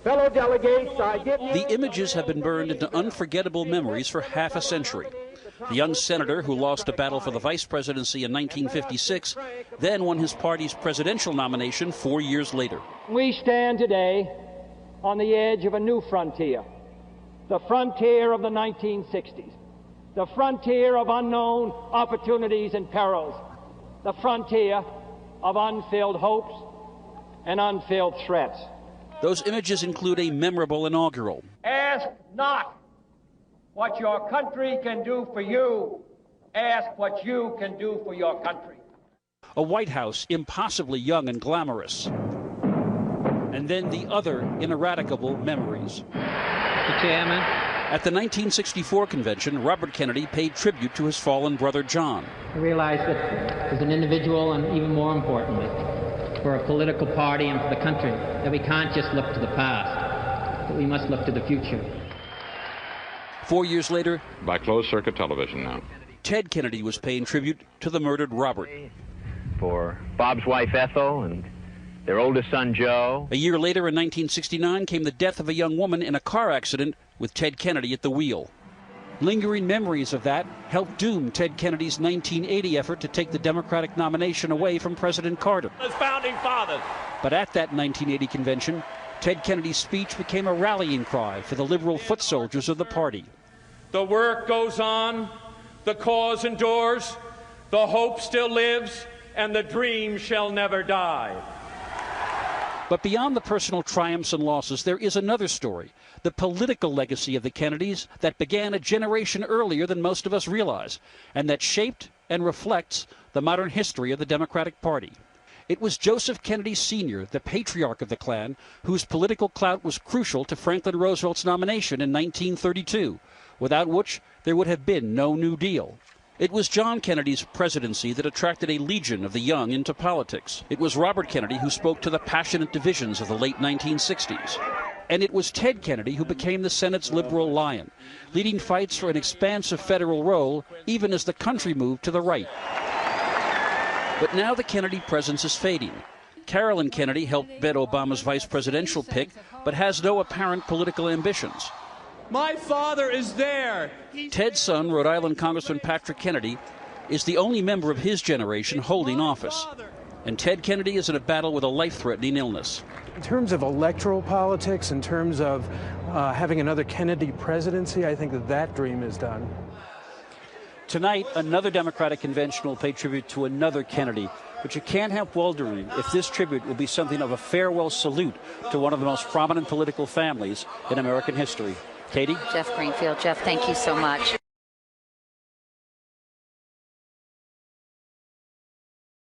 Fellow delegates, I give you... The images have been burned into unforgettable memories for half a century. The young senator who lost a battle for the vice presidency in 1956 then won his party's presidential nomination 4 years later. We stand today on the edge of a new frontier, the frontier of the 1960s, the frontier of unknown opportunities and perils, the frontier of unfilled hopes and unfilled threats. Those images include a memorable inaugural. Ask not what your country can do for you. Ask what you can do for your country. A White House impossibly young and glamorous. And then the other ineradicable memories. Mr. Chairman. At the 1964 convention, Robert Kennedy paid tribute to his fallen brother John. I realized that as an individual, and even more importantly, for a political party and for the country, that we can't just look to the past, but we must look to the future. 4 years later, by closed-circuit television now, Ted Kennedy was paying tribute to the murdered Robert. For Bob's wife Ethel and their oldest son Joe. A year later, in 1969, came the death of a young woman in a car accident with Ted Kennedy at the wheel. Lingering memories of that helped doom Ted Kennedy's 1980 effort to take the Democratic nomination away from President Carter. As founding fathers. But at that 1980 convention, Ted Kennedy's speech became a rallying cry for the liberal foot soldiers of the party. The work goes on, the cause endures, the hope still lives, and the dream shall never die. But beyond the personal triumphs and losses, there is another story, the political legacy of the Kennedys that began a generation earlier than most of us realize, and that shaped and reflects the modern history of the Democratic Party. It was Joseph Kennedy Sr., the patriarch of the Klan, whose political clout was crucial to Franklin Roosevelt's nomination in 1932, without which there would have been no New Deal. It was John Kennedy's presidency that attracted a legion of the young into politics. It was Robert Kennedy who spoke to the passionate divisions of the late 1960s. And it was Ted Kennedy who became the Senate's liberal lion, leading fights for an expansive federal role even as the country moved to the right. But now the Kennedy presence is fading. Carolyn Kennedy helped bed Obama's vice presidential pick, but has no apparent political ambitions. My father is there. Ted's son, Rhode Island Congressman Patrick Kennedy, is the only member of his generation holding office. And Ted Kennedy is in a battle with a life-threatening illness. In terms of electoral politics, in terms of having another Kennedy presidency, I think that dream is done. Tonight, another Democratic convention will pay tribute to another Kennedy. But you can't help wondering if this tribute will be something of a farewell salute to one of the most prominent political families in American history. Katie? Jeff Greenfield. Jeff, thank you so much.